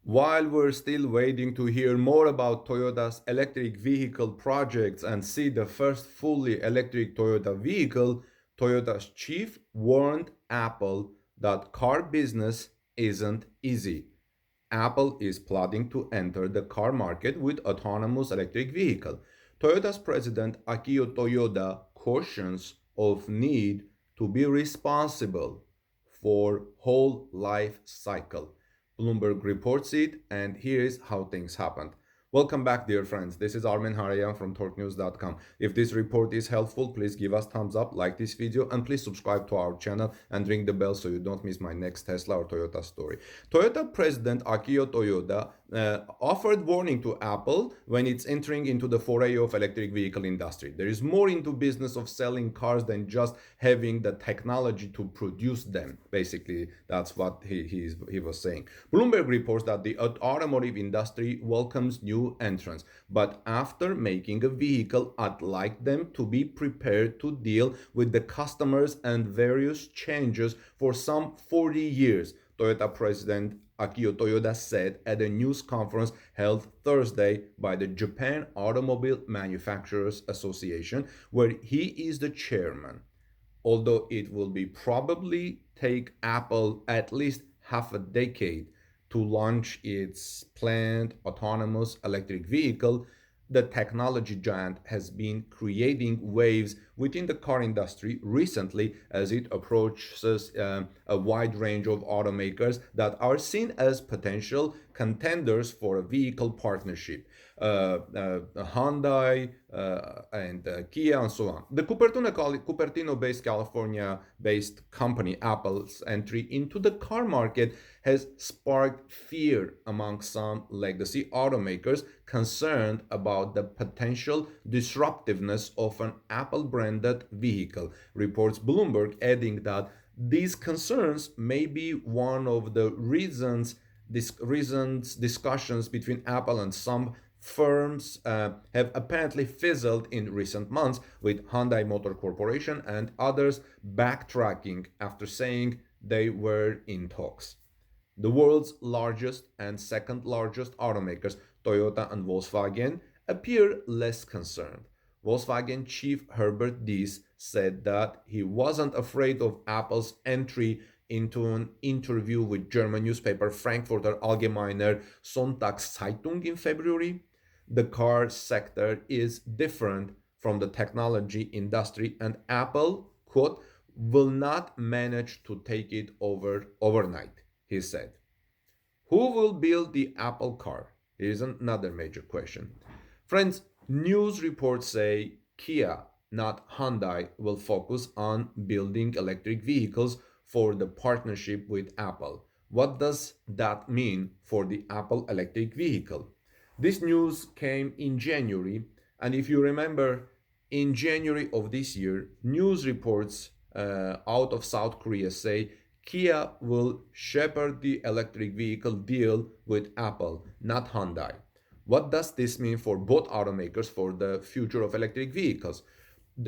While we're still waiting to hear more about Toyota's electric vehicle projects and see the first fully electric Toyota vehicle, Toyota's chief warned Apple that car business isn't easy. Apple is plotting to enter the car market with autonomous electric vehicle. Toyota's president Akio Toyoda cautions of need to be responsible for whole life cycle. Bloomberg reports it, and here's how things happened. Welcome back, dear friends. This is Armen Harayan from TorqueNews.com. If this report is helpful, please give us thumbs up, like this video, and please subscribe to our channel and ring the bell so you don't miss my next Tesla or Toyota story. Toyota President Akio Toyoda offered warning to Apple when it's entering into the foray of electric vehicle industry. There is more into business of selling cars than just having the technology to produce them. Basically, that's what he was saying. Bloomberg reports that the automotive industry welcomes new entrants, but after making a vehicle, I'd like them to be prepared to deal with the customers and various changes for some 40 years. Toyota President Akio Toyoda said at a news conference held Thursday by the Japan Automobile Manufacturers Association, where he is the chairman. Although it will be probably take Apple at least half a decade to launch its planned autonomous electric vehicle, the technology giant has been creating waves within the car industry recently as it approaches a wide range of automakers that are seen as potential contenders for a vehicle partnership. Hyundai and Kia and so on. The Cupertino-based California-based company Apple's entry into the car market has sparked fear among some legacy automakers concerned about the potential disruptiveness of an Apple-branded vehicle, reports Bloomberg, adding that these concerns may be one of the reasons discussions between Apple and some firms have apparently fizzled in recent months, with Hyundai Motor Corporation and others backtracking after saying they were in talks. The world's largest and second largest automakers, Toyota and Volkswagen, appear less concerned. Volkswagen chief Herbert Diess said that he wasn't afraid of Apple's entry into an interview with German newspaper Frankfurter Allgemeine Sonntagszeitung in February. The car sector is different from the technology industry, and Apple, quote, will not manage to take it over overnight, he said. Who will build the Apple car? Here's another major question. Friends, news reports say Kia, not Hyundai, will focus on building electric vehicles for the partnership with Apple. What does that mean for the Apple electric vehicle? This news came in January, and if you remember, in January of this year, news reports out of South Korea say Kia will shepherd the electric vehicle deal with Apple, not Hyundai. What does this mean for both automakers for the future of electric vehicles?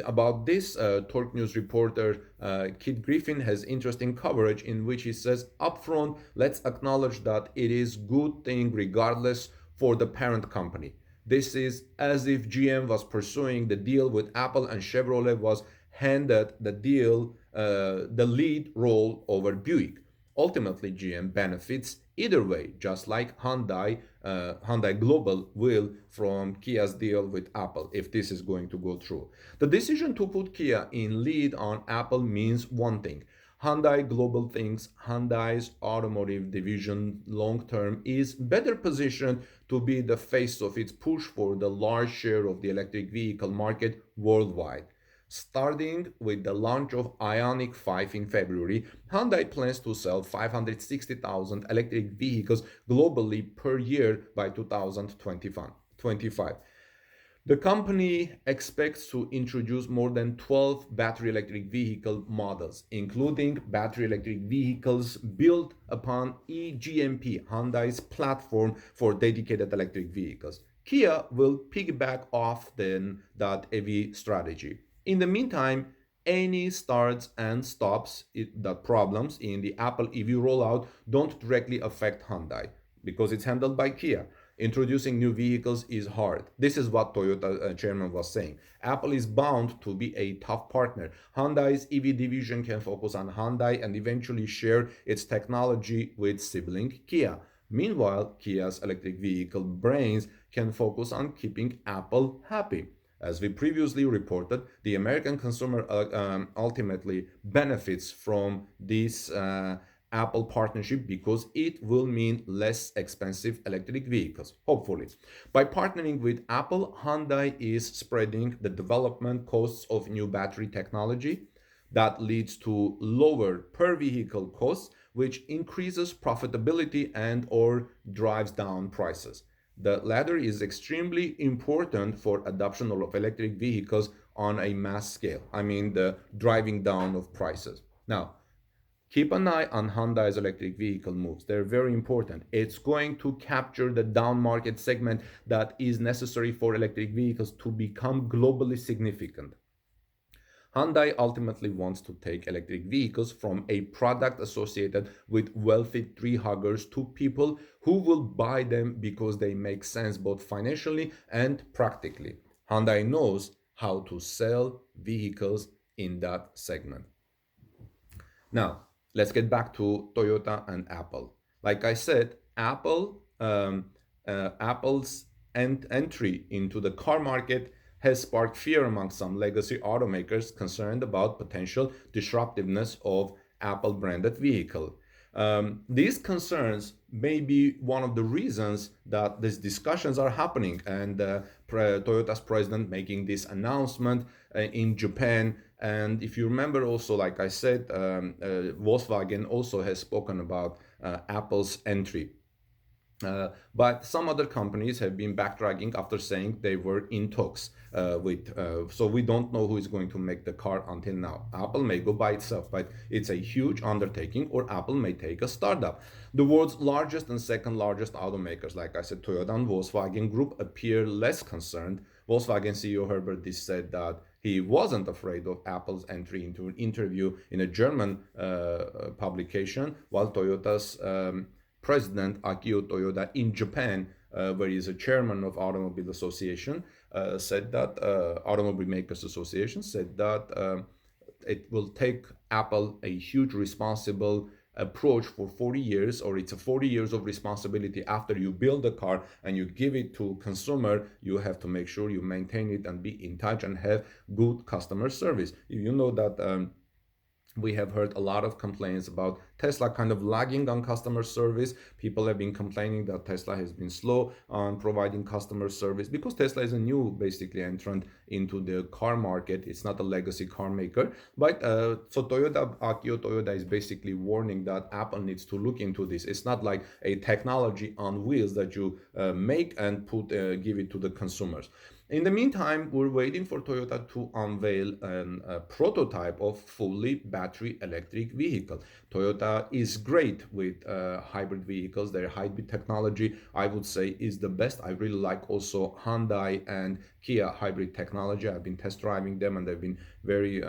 About this, Torque News reporter Kit Griffin has interesting coverage in which he says, upfront, let's acknowledge that it is good thing regardless for the parent company. This is as if GM was pursuing the deal with Apple and Chevrolet was handed the deal, the lead role over Buick. Ultimately, GM benefits either way, just like Hyundai Global will from Kia's deal with Apple, if this is going to go through. The decision to put Kia in lead on Apple means one thing. Hyundai Global thinks Hyundai's automotive division long term is better positioned to be the face of its push for the large share of the electric vehicle market worldwide. Starting with the launch of Ioniq 5 in February, Hyundai plans to sell 560,000 electric vehicles globally per year by 2025. The company expects to introduce more than 12 battery electric vehicle models, including battery electric vehicles built upon eGMP, Hyundai's platform for dedicated electric vehicles. Kia will piggyback off then that EV strategy. In the meantime, any starts and stops that problems in the Apple EV rollout don't directly affect Hyundai, because it's handled by Kia. Introducing new vehicles is hard. This is what Toyota chairman was saying. Apple is bound to be a tough partner. Hyundai's EV division can focus on Hyundai and eventually share its technology with sibling Kia. Meanwhile, Kia's electric vehicle brains can focus on keeping Apple happy. As we previously reported, the American consumer ultimately benefits from this Apple partnership because it will mean less expensive electric vehicles, hopefully. By partnering with Apple, Hyundai is spreading the development costs of new battery technology that leads to lower per vehicle costs, which increases profitability and or drives down prices. The latter is extremely important for adoption of electric vehicles on a mass scale. I mean, the driving down of prices. Now, keep an eye on Hyundai's electric vehicle moves. They're very important. It's going to capture the down market segment that is necessary for electric vehicles to become globally significant. Hyundai ultimately wants to take electric vehicles from a product associated with wealthy tree huggers to people who will buy them because they make sense both financially and practically. Hyundai knows how to sell vehicles in that segment. Now, let's get back to Toyota and Apple. Like I said, Apple's entry into the car market has sparked fear among some legacy automakers concerned about potential disruptiveness of Apple branded vehicle. These concerns may be one of the reasons that these discussions are happening and Toyota's president making this announcement in Japan. And if you remember also, like I said, Volkswagen also has spoken about Apple's entry. But some other companies have been backtracking after saying they were in talks so we don't know who is going to make the car until now. Apple may go by itself, but it's a huge undertaking, or Apple may take a startup. The world's largest and second largest automakers, like I said, Toyota and Volkswagen Group, appear less concerned. Volkswagen CEO Herbert Diess said that he wasn't afraid of Apple's entry into an interview in a German publication, while Toyota's President Akio Toyoda in Japan, where he is a chairman of Automobile Association, said that Automobile Makers Association said that it will take Apple a huge responsible approach for 40 years, or it's a 40 years of responsibility after you build a car and you give it to consumer. You have to make sure you maintain it and be in touch and have good customer service. You know that we have heard a lot of complaints about Tesla kind of lagging on customer service. People have been complaining that Tesla has been slow on providing customer service because Tesla is a new basically entrant into the car market. It's not a legacy car maker. But so Toyota Akio Toyoda is basically warning that Apple needs to look into this. It's not like a technology on wheels that you make and give it to the consumers. In the meantime, we're waiting for Toyota to unveil a prototype of fully battery electric vehicle. Toyota is great with hybrid vehicles. Their hybrid technology, I would say, is the best. I really like also Hyundai and Kia hybrid technology. I've been test driving them and I've been very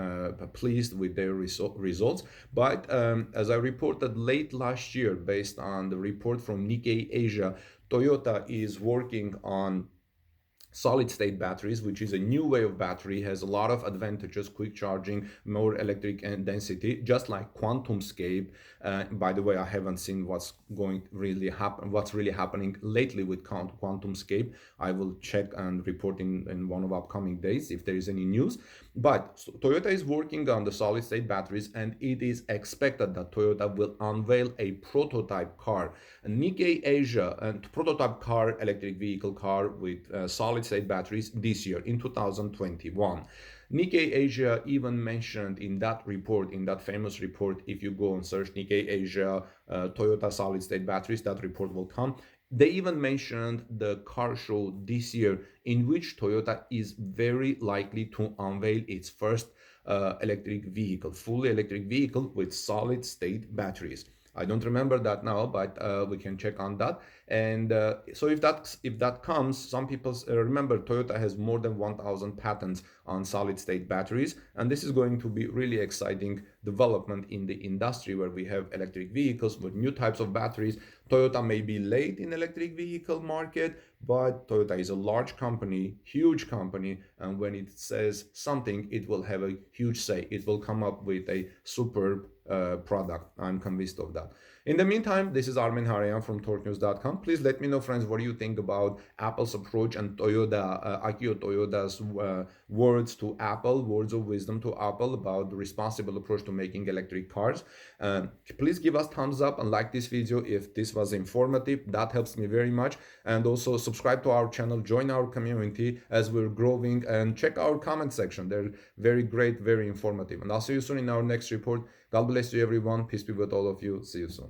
pleased with their results. But as I reported late last year, based on the report from Nikkei Asia, Toyota is working on solid state batteries, which is a new way of battery, has a lot of advantages: quick charging, more electric density, just like QuantumScape. By the way, I haven't seen what's really happening lately with QuantumScape. I will check and report in one of upcoming days if there is any news. But Toyota is working on the solid state batteries, and it is expected that Toyota will unveil a prototype car, a Nikkei Asia, and prototype car, electric vehicle car with solid state batteries this year in 2021. Nikkei Asia even mentioned in that report, in that famous report, if you go and search Nikkei Asia Toyota solid state batteries, that report will come. They even mentioned the car show this year in which Toyota is very likely to unveil its first electric vehicle, fully electric vehicle with solid state batteries. I don't remember that now, but we can check on that. And so if that comes, some people remember Toyota has more than 1,000 patents on solid state batteries. And this is going to be really exciting development in the industry where we have electric vehicles with new types of batteries. Toyota may be late in electric vehicle market, but Toyota is a large company, huge company, and when it says something, it will have a huge say. It will come up with a superb product. I'm convinced of that. In the meantime, this is Armin Harayan from torquenews.com. Please let me know, friends, what do you think about Apple's approach and Toyota, Akio Toyoda's words to Apple, words of wisdom to Apple about the responsible approach to making electric cars. Please give us thumbs up and like this video if this was informative. That helps me very much. And also subscribe to our channel, join our community as we're growing, and check our comment section. They're very great, very informative. And I'll see you soon in our next report. God bless you, everyone. Peace be with all of you. See you soon.